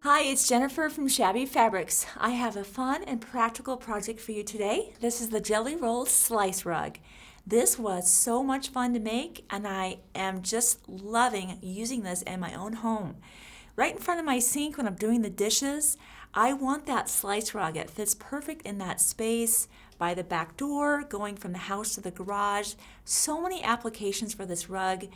Hi, it's Jennifer from Shabby Fabrics. I have a fun and practical project for you today. This is the Jelly Roll Slice Rug. This was so much fun to make, and I am just loving using this in my own home. Right in front of my sink when I'm doing the dishes, I want that slice rug. It fits perfect in that space by the back door, going from the house to the garage. So many applications for this rug,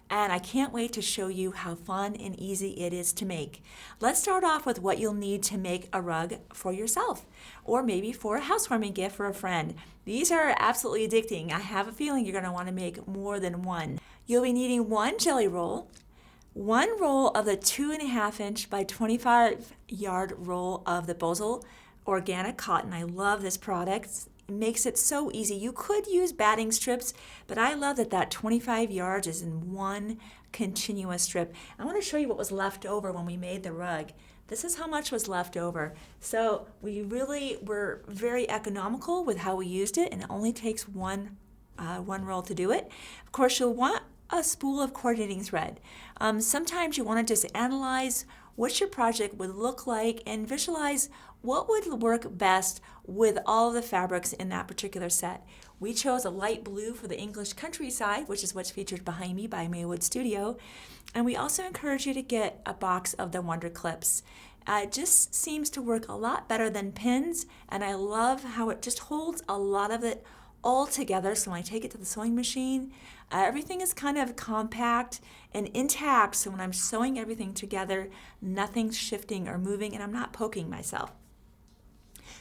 and I can't wait to show you how fun and easy it is to make. Let's start off with what you'll need to make a rug for yourself, or maybe for a housewarming gift for a friend. These are absolutely addicting. I have a feeling you're going to want to make more than one. You'll be needing one jelly roll, one roll of the 2.5-inch by 25-yard roll of the Bosal organic cotton. I love this product. It makes it so easy. You could use batting strips, but I love that 25 yards is in one continuous strip. I want to show you what was left over when we made the rug. This is how much was left over. So we really were very economical with how we used it, and it only takes one roll to do it. Of course, you'll want a spool of coordinating thread. Sometimes you want to just analyze what your project would look like and visualize what would work best with all of the fabrics in that particular set. We chose a light blue for the English countryside, which is what's featured behind me by Maywood Studio. And we also encourage you to get a box of the Wonder Clips. It just seems to work a lot better than pins, and I love how it just holds a lot of it all together. So when I take it to the sewing machine, everything is kind of compact and intact. So when I'm sewing everything together, nothing's shifting or moving, and I'm not poking myself.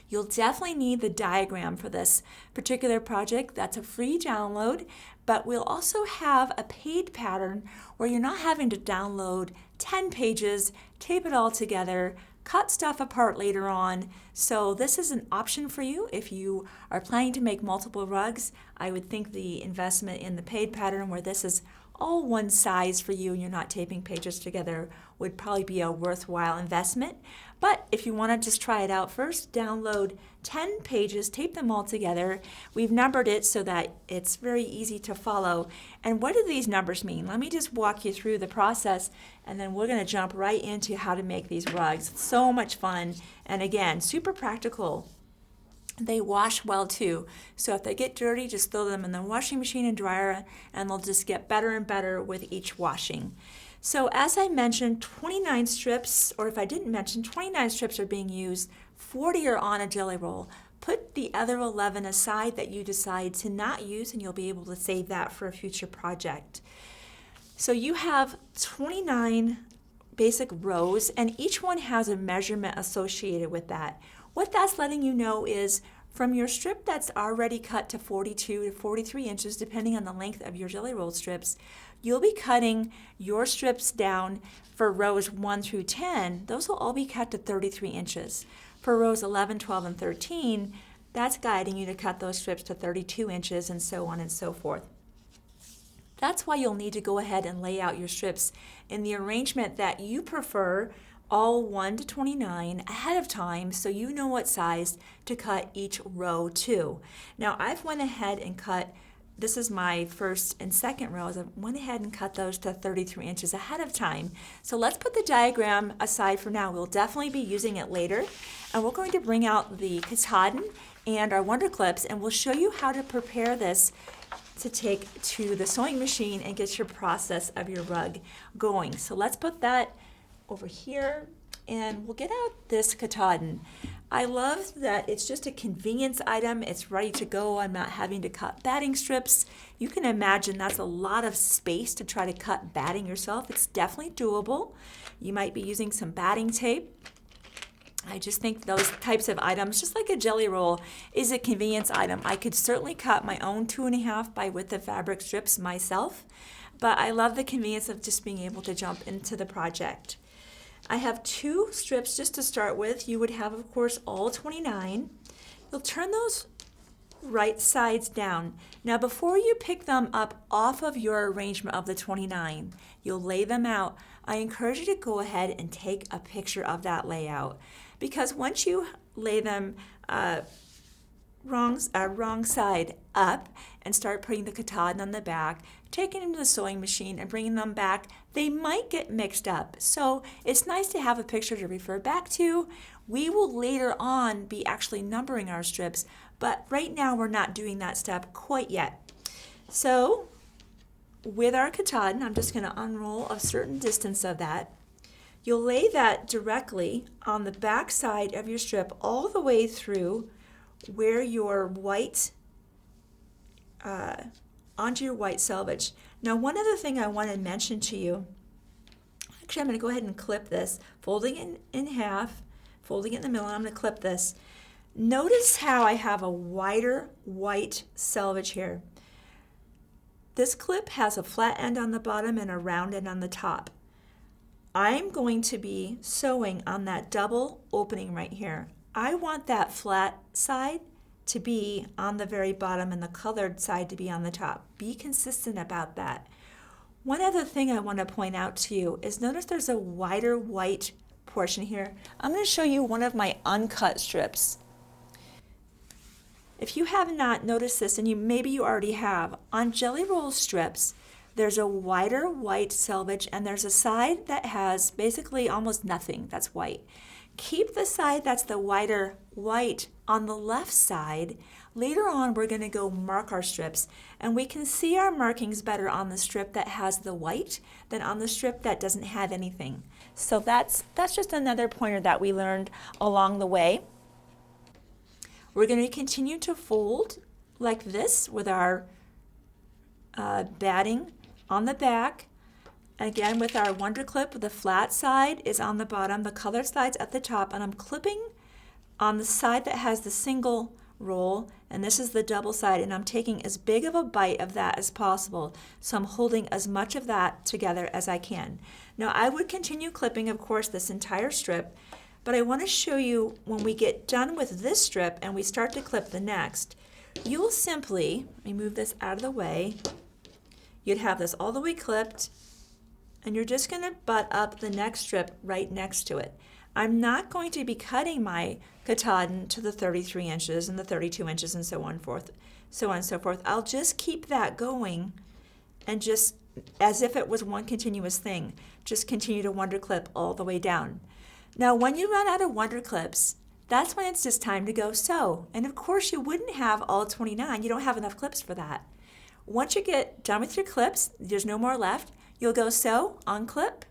You'll definitely need the diagram for this particular project. That's a free download, but we'll also have a paid pattern where you're not having to download 10 pages, tape it all together, cut stuff apart later on. So this is an option for you if you are planning to make multiple rugs. I would think the investment in the paid pattern, where this is all one size for you and you're not taping pages together, would probably be a worthwhile investment. But if you want to just try it out first, download 10 pages, tape them all together. We've numbered it so that it's very easy to follow. And what do these numbers mean? Let me just walk you through the process, and then we're going to jump right into how to make these rugs. It's so much fun, and again, super practical. They wash well too, so if they get dirty, just throw them in the washing machine and dryer, and they'll just get better and better with each washing. So as I mentioned, 29 strips, or if I didn't mention, 29 strips are being used, 40 are on a jelly roll. Put the other 11 aside that you decide to not use, and you'll be able to save that for a future project. So you have 29 basic rows, and each one has a measurement associated with that. What that's letting you know is from your strip that's already cut to 42 to 43 inches, depending on the length of your jelly roll strips, you'll be cutting your strips down for rows 1 through 10. Those will all be cut to 33 inches. For rows 11, 12, and 13, that's guiding you to cut those strips to 32 inches, and so on and so forth. That's why you'll need to go ahead and lay out your strips in the arrangement that you prefer, all 1 to 29 ahead of time, so you know what size to cut each row to. Now I've went ahead and cut, this is my first and second rows, I went ahead and cut those to 33 inches ahead of time. So let's put the diagram aside for now. We'll definitely be using it later, and we're going to bring out the katahdin and our Wonder Clips, and we'll show you how to prepare this to take to the sewing machine and get your process of your rug going. So let's put that over here, and we'll get out this katahdin. I love that it's just a convenience item. It's ready to go. I'm not having to cut batting strips. You can imagine that's a lot of space to try to cut batting yourself. It's definitely doable. You might be using some batting tape. I just think those types of items, just like a jelly roll, is a convenience item. I could certainly cut my own 2.5 by width of fabric strips myself, but I love the convenience of just being able to jump into the project. I have 2 strips just to start with. You would have, of course, all 29. You'll turn those right sides down. Now, before you pick them up off of your arrangement of the 29, you'll lay them out. I encourage you to go ahead and take a picture of that layout, because once you lay them wrong side up and start putting the katahdin on the back, taking them to the sewing machine and bringing them back, they might get mixed up. So it's nice to have a picture to refer back to. We will later on be actually numbering our strips, but right now we're not doing that step quite yet. So with our katahdin, I'm just going to unroll a certain distance of that. You'll lay that directly on the back side of your strip all the way through where your white, onto your white selvage. Now, one other thing I want to mention to you, actually I'm going to go ahead and clip this, folding it in half, folding it in the middle, and I'm going to clip this. Notice how I have a wider white selvage here. This clip has a flat end on the bottom and a round end on the top. I'm going to be sewing on that double opening right here. I want that flat side to be on the very bottom and the colored side to be on the top. Be consistent about that. One other thing I want to point out to you is notice there's a wider white portion here. I'm going to show you one of my uncut strips. If you have not noticed this, and maybe you already have, on jelly roll strips, there's a wider white selvage and there's a side that has basically almost nothing that's white. Keep the side that's the wider white on the left side. Later on we're going to go mark our strips, and we can see our markings better on the strip that has the white than on the strip that doesn't have anything. So that's just another pointer that we learned along the way. We're going to continue to fold like this with our batting on the back. Again, with our Wonder Clip, the flat side is on the bottom, the colored side's at the top, and I'm clipping on the side that has the single roll, and this is the double side, and I'm taking as big of a bite of that as possible. So I'm holding as much of that together as I can. Now I would continue clipping, of course, this entire strip, but I want to show you when we get done with this strip and we start to clip the next, you'll simply, let me move this out of the way, you'd have this all the way clipped, and you're just going to butt up the next strip right next to it. I'm not going to be cutting my katahdin to the 33 inches and the 32 inches and so on and so forth. I'll just keep that going and just as if it was one continuous thing, just continue to Wonder Clip all the way down. Now when you run out of Wonder Clips, that's when it's just time to go sew. And of course you wouldn't have all 29, you don't have enough clips for that. Once you get done with your clips, there's no more left, you'll go sew, unclip,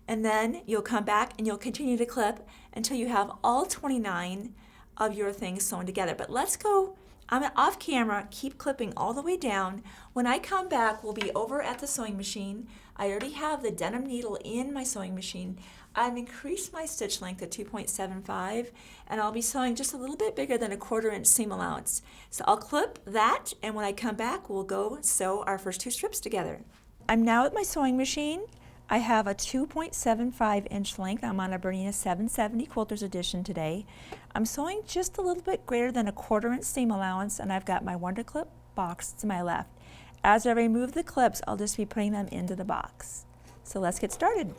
and then you'll come back and you'll continue to clip until you have all 29 of your things sewn together. But let's go, I'm off camera, keep clipping all the way down. When I come back, we'll be over at the sewing machine. I already have the denim needle in my sewing machine. I've increased my stitch length to 2.75, and I'll be sewing just a little bit bigger than a 1/4 inch seam allowance. So I'll clip that, and when I come back, we'll go sew our first 2 strips together. I'm now at my sewing machine. I have a 2.75 inch length. I'm on a Bernina 770 Quilters Edition today. I'm sewing just a little bit greater than a 1/4 inch seam allowance, and I've got my Wonder Clip box to my left. As I remove the clips, I'll just be putting them into the box. So let's get started.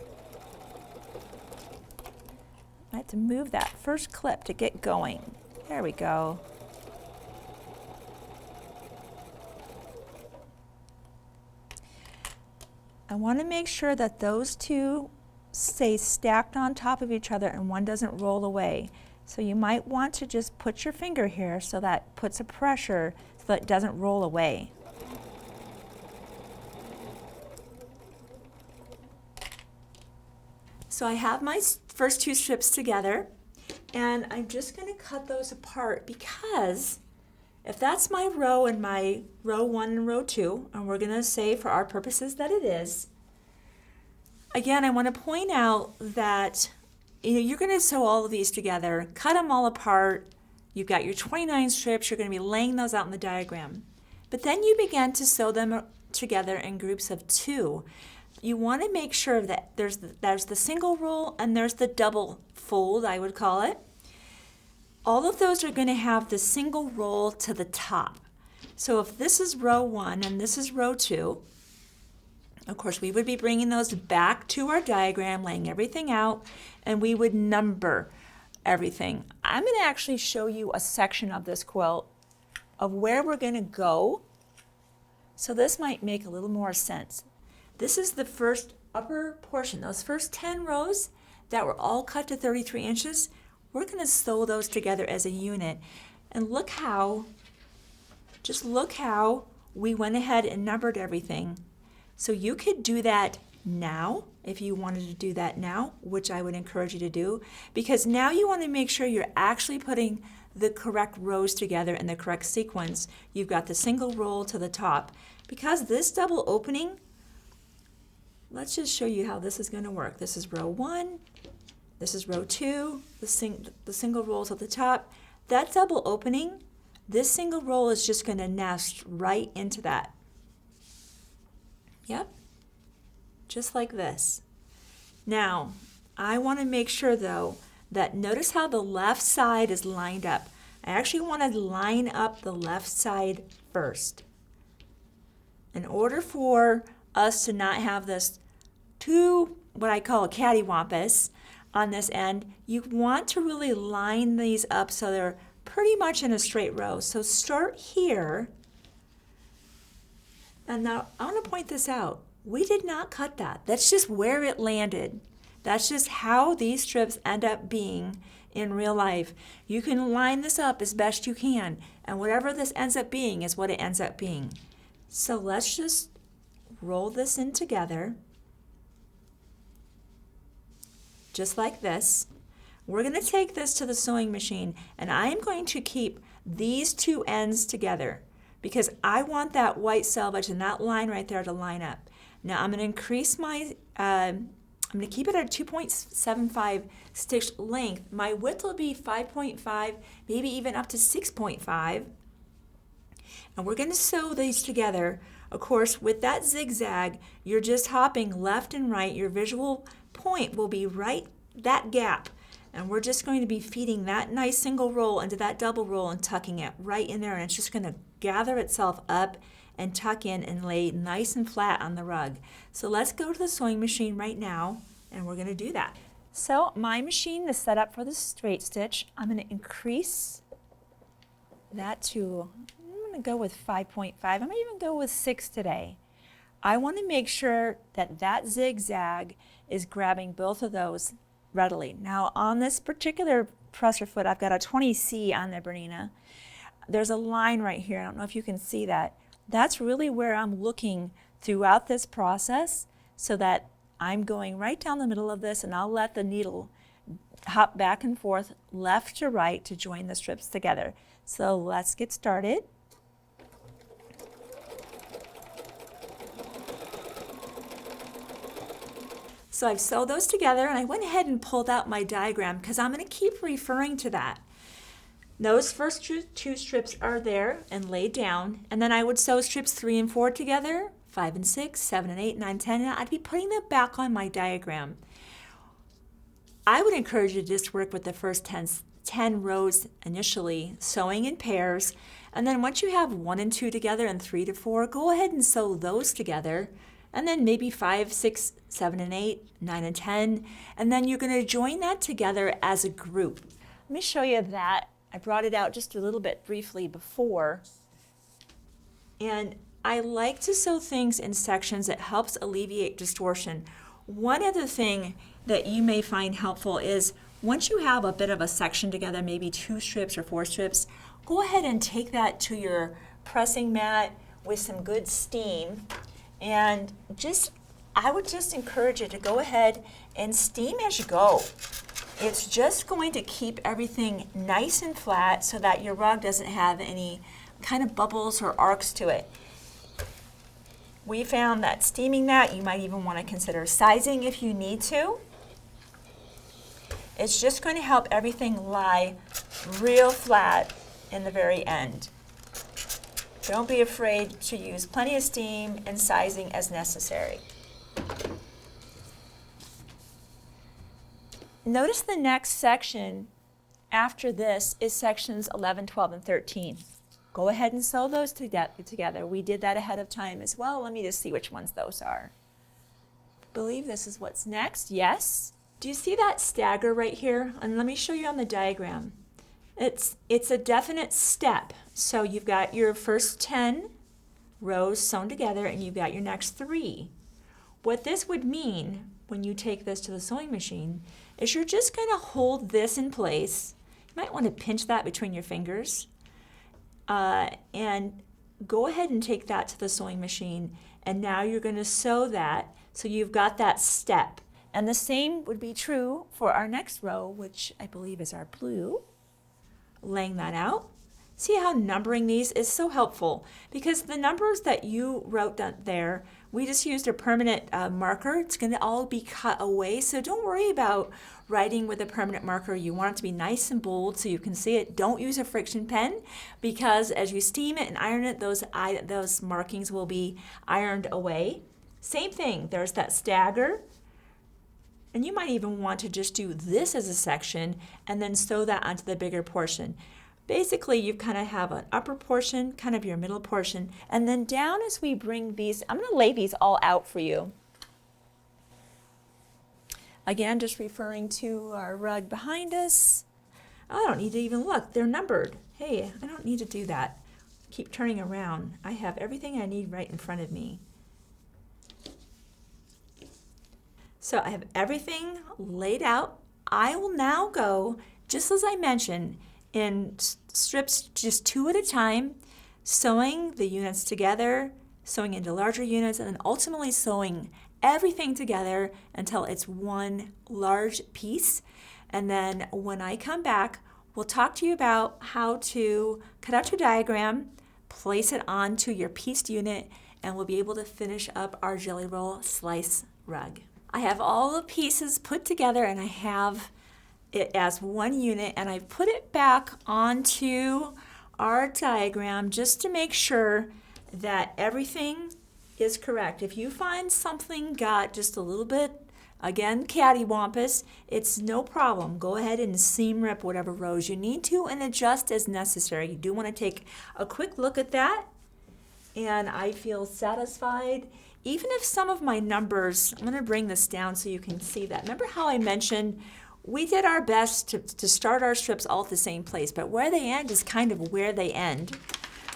I have to move that first clip to get going. There we go. I want to make sure that those two stay stacked on top of each other and one doesn't roll away. So you might want to just put your finger here so that puts a pressure so that it doesn't roll away. So I have my first 2 strips together, and I'm just going to cut those apart because if that's my row and my row 1 and row 2, and we're going to say for our purposes that it is, again, I want to point out that you're going to sew all of these together, cut them all apart. You've got your 29 strips. You're going to be laying those out in the diagram. But then you begin to sew them together in groups of 2. You want to make sure that there's the single roll and there's the double fold, I would call it. All of those are going to have the single roll to the top. So if this is row 1 and this is row 2, of course we would be bringing those back to our diagram, laying everything out, and we would number everything. I'm going to actually show you a section of this quilt of where we're going to go. So this might make a little more sense. This is the first upper portion, those first 10 rows that were all cut to 33 inches. We're going to sew those together as a unit. And just look how we went ahead and numbered everything. So you could do that now if you wanted to do that now, which I would encourage you to do, because now you want to make sure you're actually putting the correct rows together in the correct sequence. You've got the single roll to the top. Because this double opening, let's just show you how this is going to work. This is row 1, this is row 2, the single rolls at the top. That double opening, this single roll is just going to nest right into that. Yep, just like this. Now, I want to make sure though that notice how the left side is lined up. I actually want to line up the left side first. In order for us to not have this too, what I call a cattywampus on this end, you want to really line these up so they're pretty much in a straight row. So start here. And now I want to point this out. We did not cut that. That's just where it landed. That's just how these strips end up being in real life. You can line this up as best you can, and whatever this ends up being is what it ends up being. So let's just roll this in together, just like this. We're going to take this to the sewing machine, and I am going to keep these two ends together because I want that white selvage and that line right there to line up. Now I'm going to increase my, I'm going to keep it at 2.75 stitch length. My width will be 5.5, maybe even up to 6.5. And we're going to sew these together. Of course, with that zigzag, you're just hopping left and right. Your visual point will be right that gap. And we're just going to be feeding that nice single roll into that double roll and tucking it right in there. And it's just going to gather itself up and tuck in and lay nice and flat on the rug. So let's go to the sewing machine right now, and we're going to do that. So my machine is set up for the straight stitch. I'm going to increase that to, I'm going to go with 5.5. I might even go with 6 today. I want to make sure that that zigzag is grabbing both of those readily. Now on this particular presser foot, I've got a 20C on the Bernina. There's a line right here. I don't know if you can see that. That's really where I'm looking throughout this process so that I'm going right down the middle of this, and I'll let the needle hop back and forth left to right to join the strips together. So let's get started. So I've sewed those together, and I went ahead and pulled out my diagram because I'm going to keep referring to that. Those first two strips are there and laid down, and then I would sew strips 3 and 4 together, 5 and 6, 7 and 8, 9, 10, and I'd be putting them back on my diagram. I would encourage you to just work with the first 10 rows initially, sewing in pairs, and then once you have 1 and 2 together and 3 to 4, go ahead and sew those together, and then maybe 5, 6, 7 and 8, 9 and 10, and then you're going to join that together as a group. Let me show you that. I brought it out just a little bit briefly before, and I like to sew things in sections that helps alleviate distortion. One other thing that you may find helpful is once you have a bit of a section together, maybe 2 strips or 4 strips, go ahead and take that to your pressing mat with some good steam, and I would just encourage you to go ahead and steam as you go. It's just going to keep everything nice and flat so that your rug doesn't have any kind of bubbles or arcs to it. We found that steaming that, you might even want to consider sizing if you need to. It's just going to help everything lie real flat in the very end. Don't be afraid to use plenty of steam and sizing as necessary. Notice the next section after this is sections 11, 12, and 13. Go ahead and sew those together. We did that ahead of time as well. Let me just see which ones those are. I believe this is what's next. Yes. Do you see that stagger right here? And let me show you on the diagram. It's a definite step. So you've got your first 10 rows sewn together and you've got your next 3. What this would mean when you take this to the sewing machine is you're just going to hold this in place. You might want to pinch that between your fingers and go ahead and take that to the sewing machine, and now you're going to sew that so you've got that step. And the same would be true for our next row, which I believe is our blue. Laying that out. See how numbering these is so helpful, because the numbers that you wrote down there, we just used a permanent marker. It's going to all be cut away, so don't worry about writing with a permanent marker. You want it to be nice and bold so you can see it. Don't use a friction pen, because as you steam it and iron it, those markings will be ironed away. Same thing, there's that stagger. And you might even want to just do this as a section and then sew that onto the bigger portion. Basically, you kind of have an upper portion, kind of your middle portion, and then down as we bring these, I'm going to lay these all out for you. Again, just referring to our rug behind us. I don't need to even look, they're numbered. Hey, I don't need to do that. Keep turning around. I have everything I need right in front of me. So I have everything laid out. I will now go, just as I mentioned, in strips just 2 at a time, sewing the units together, sewing into larger units, and then ultimately sewing everything together until it's one large piece. And then when I come back, we'll talk to you about how to cut out your diagram, place it onto your pieced unit, and we'll be able to finish up our jelly roll slice rug. I have all the pieces put together and I have it as one unit, and I put it back onto our diagram just to make sure that everything is correct. If you find something got just a little bit, again, cattywampus, it's no problem. Go ahead and seam rip whatever rows you need to and adjust as necessary. You do want to take a quick look at that, and I feel satisfied. Even if some of my numbers, I'm going to bring this down so you can see that. Remember how I mentioned we did our best to start our strips all at the same place, but where they end is kind of where they end.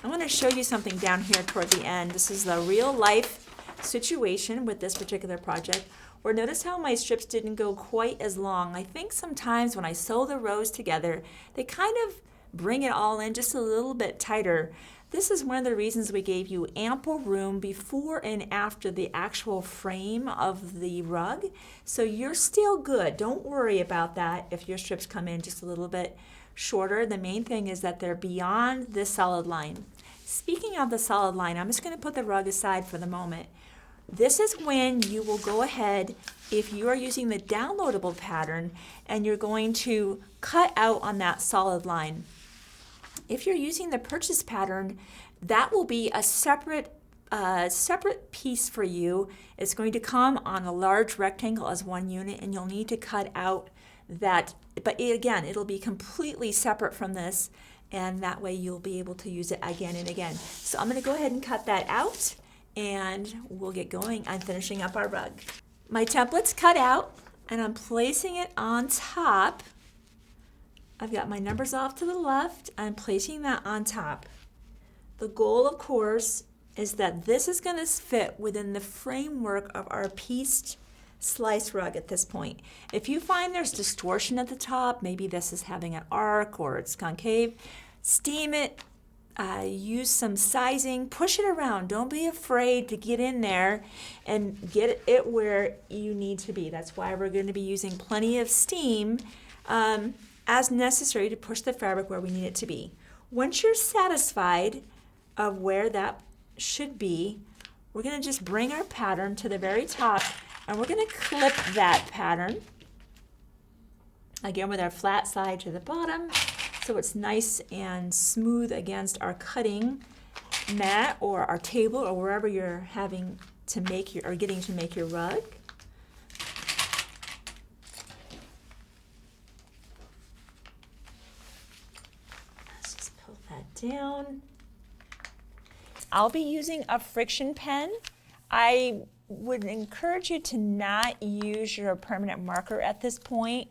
I want to show you something down here toward the end. This is the real life situation with this particular project, where notice how my strips didn't go quite as long. I think sometimes when I sew the rows together, they kind of bring it all in just a little bit tighter. This is one of the reasons we gave you ample room before and after the actual frame of the rug. So you're still good. Don't worry about that if your strips come in just a little bit shorter. The main thing is that they're beyond this solid line. Speaking of the solid line, I'm just going to put the rug aside for the moment. This is when you will go ahead, if you are using the downloadable pattern, and you're going to cut out on that solid line. If you're using the purchase pattern, that will be a separate piece for you. It's going to come on a large rectangle as one unit, and you'll need to cut out that. But again, it'll be completely separate from this, and that way you'll be able to use it again and again. So I'm going to go ahead and cut that out, and we'll get going on finishing up our rug. My template's cut out, and I'm placing it on top. I've got my numbers off to the left. I'm placing that on top. The goal, of course, is that this is going to fit within the framework of our pieced slice rug at this point. If you find there's distortion at the top, maybe this is having an arc or it's concave, steam it, use some sizing, push it around. Don't be afraid to get in there and get it where you need to be. That's why we're going to be using plenty of steam as necessary to push the fabric where we need it to be. Once you're satisfied of where that should be, we're going to just bring our pattern to the very top, and we're going to clip that pattern, again with our flat side to the bottom, so it's nice and smooth against our cutting mat or our table or wherever you're having to make your, or getting to make your rug. Down. I'll be using a friction pen. I would encourage you to not use your permanent marker at this point.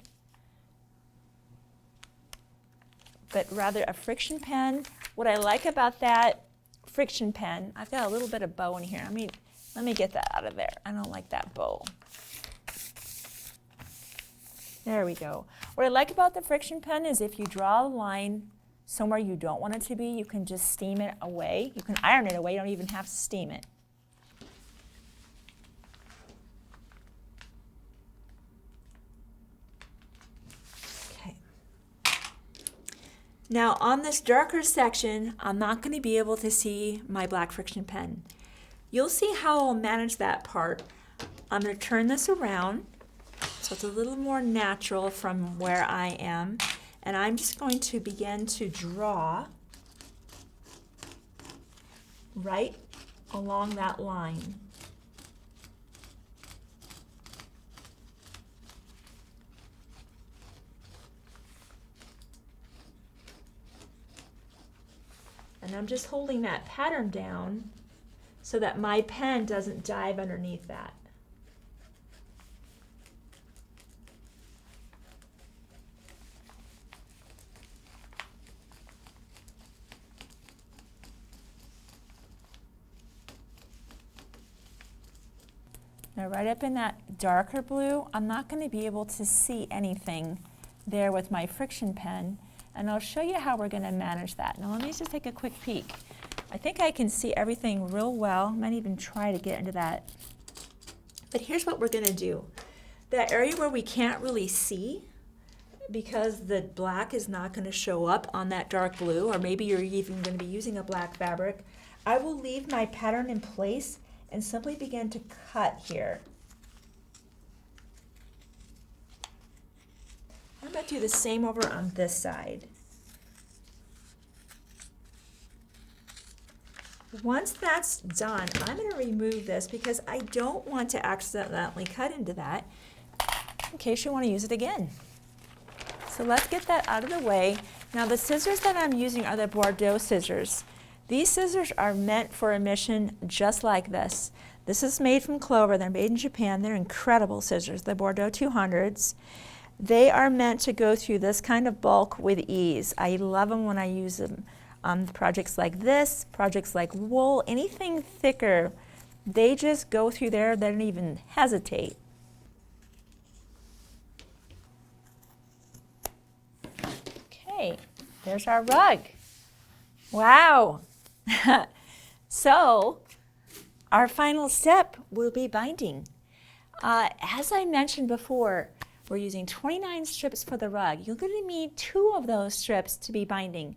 but rather a friction pen. What I like about that friction pen, I've got a little bit of bow in here. Let me get that out of there. I don't like that bow. There we go. What I like about the friction pen is if you draw a line somewhere you don't want it to be, you can just steam it away. You can iron it away, you don't even have to steam it. Okay. Now on this darker section, I'm not going to be able to see my black friction pen. You'll see how I'll manage that part. I'm going to turn this around so it's a little more natural from where I am. And I'm just going to begin to draw right along that line. And I'm just holding that pattern down so that my pen doesn't dive underneath that. Now right up in that darker blue, I'm not going to be able to see anything there with my friction pen, and I'll show you how we're going to manage that. Now let me just take a quick peek. I think I can see everything real well. I might even try to get into that. But here's what we're going to do. That area where we can't really see, because the black is not going to show up on that dark blue, or maybe you're even going to be using a black fabric, I will leave my pattern in place and simply begin to cut here. I'm going to do the same over on this side. Once that's done, I'm going to remove this because I don't want to accidentally cut into that in case you want to use it again. So let's get that out of the way. Now the scissors that I'm using are the Bordeaux scissors. These scissors are meant for a mission just like this. This is made from clover. They're made in Japan. They're incredible scissors, the Bordeaux 200s. They are meant to go through this kind of bulk with ease. I love them when I use them on projects like this, projects like wool, anything thicker. They just go through there. They don't even hesitate. Okay, there's our rug. Wow. So our final step will be binding. As I mentioned before, we're using 29 strips for the rug. You're going to need 2 of those strips to be binding.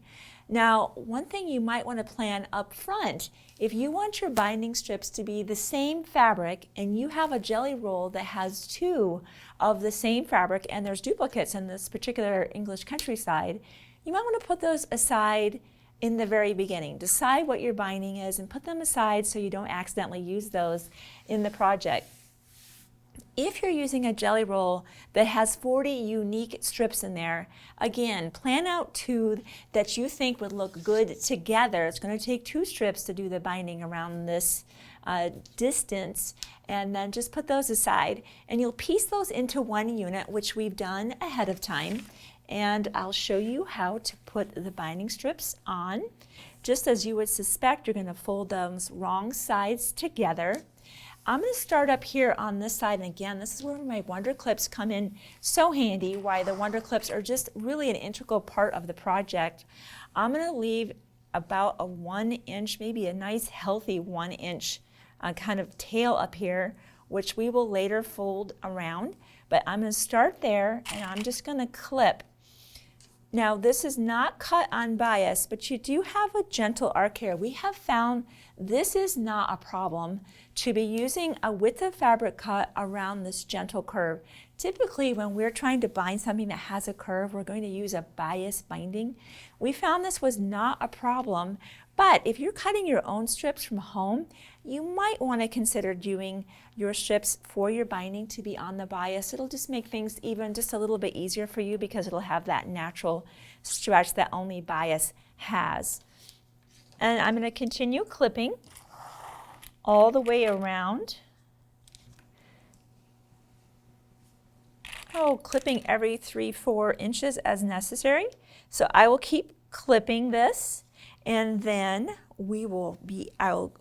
Now, one thing you might want to plan up front, if you want your binding strips to be the same fabric and you have a jelly roll that has 2 of the same fabric and there's duplicates in this particular English countryside, you might want to put those aside in the very beginning. Decide what your binding is and put them aside so you don't accidentally use those in the project. If you're using a jelly roll that has 40 unique strips in there, again, plan out 2 that you think would look good together. It's going to take 2 strips to do the binding around this distance, and then just put those aside. And you'll piece those into one unit, which we've done ahead of time. And I'll show you how to put the binding strips on. Just as you would suspect, you're going to fold those wrong sides together. I'm going to start up here on this side, and again, this is where my Wonder Clips come in so handy, why the Wonder Clips are just really an integral part of the project. I'm going to leave about a 1 inch, maybe a nice healthy 1 inch kind of tail up here, which we will later fold around. But I'm going to start there, and I'm just going to clip. Now this is not cut on bias, but you do have a gentle arc here. We have found this is not a problem to be using a width of fabric cut around this gentle curve. Typically when we're trying to bind something that has a curve, we're going to use a bias binding. We found this was not a problem, but if you're cutting your own strips from home, you might want to consider doing your strips for your binding to be on the bias. It'll just make things even just a little bit easier for you because it'll have that natural stretch that only bias has. And I'm going to continue clipping all the way around. Clipping every 3-4 inches as necessary. So I will keep clipping this, and then I'll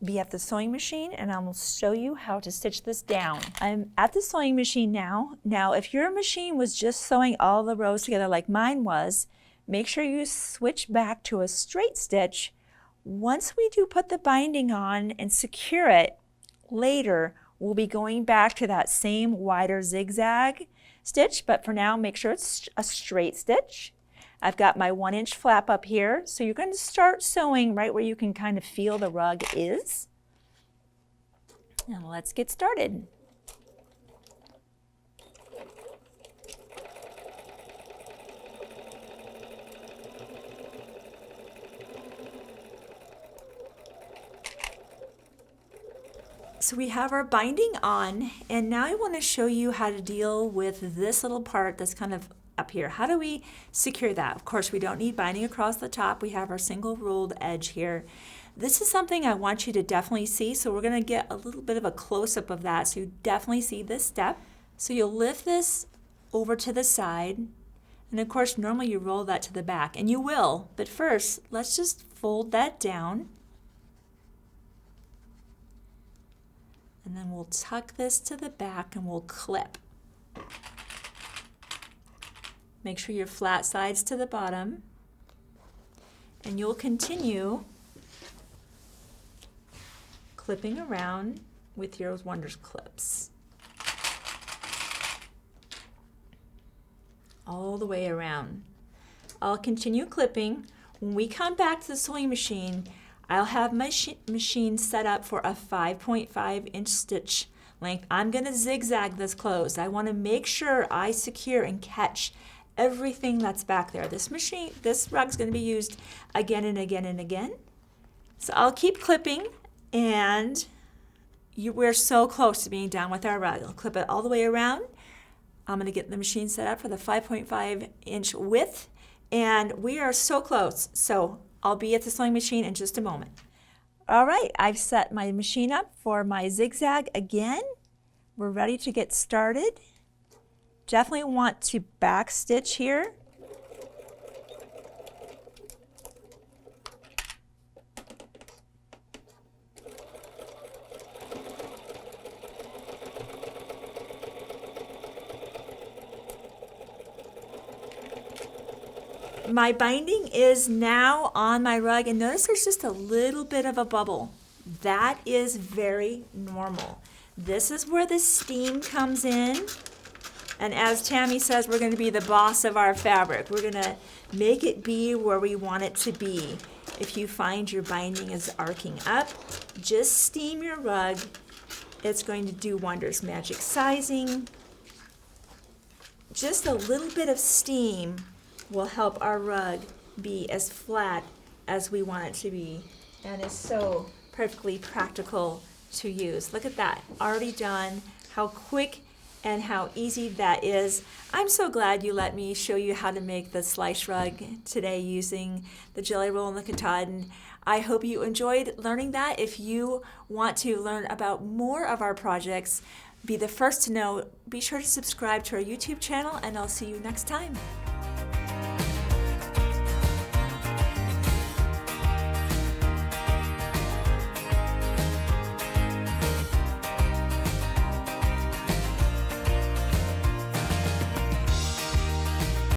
be at the sewing machine and I will show you how to stitch this down. I'm at the sewing machine now. Now, if your machine was just sewing all the rows together like mine was, make sure you switch back to a straight stitch. Once we do put the binding on and secure it, later we'll be going back to that same wider zigzag stitch, but for now make sure it's a straight stitch. I've got my 1-inch flap up here, so you're going to start sewing right where you can kind of feel the rug is. Now let's get started. So we have our binding on, and now I want to show you how to deal with this little part that's kind of up here. How do we secure that? Of course, we don't need binding across the top. We have our single ruled edge here. This is something I want you to definitely see, so we're going to get a little bit of a close-up of that so you definitely see this step. So you'll lift this over to the side, and of course normally you roll that to the back, and you will, but first let's just fold that down, and then we'll tuck this to the back and we'll clip. Make sure your flat side's to the bottom, and you'll continue clipping around with your Wonders clips all the way around. I'll continue clipping. When we come back to the sewing machine, I'll have my machine set up for a 5.5-inch stitch length. I'm going to zigzag this close. I want to make sure I secure and catch everything that's back there. This rug's going to be used again and again and again. So I'll keep clipping, and we're so close to being done with our rug. I'll clip it all the way around. I'm going to get the machine set up for the 5.5-inch width, and we are so close. So I'll be at the sewing machine in just a moment. All right, I've set my machine up for my zigzag again. We're ready to get started. Definitely want to back stitch here. My binding is now on my rug, and notice there's just a little bit of a bubble. That is very normal. This is where the steam comes in. And as Tammy says, we're going to be the boss of our fabric. We're going to make it be where we want it to be. If you find your binding is arcing up, just steam your rug. It's going to do wonders. Magic sizing. Just a little bit of steam will help our rug be as flat as we want it to be, and is so perfectly practical to use. Look at that, already done. How quick and how easy that is. I'm so glad you let me show you how to make the slice rug today using the jelly roll and the cotton. I hope you enjoyed learning that. If you want to learn about more of our projects, be the first to know, be sure to subscribe to our YouTube channel, and I'll see you next time.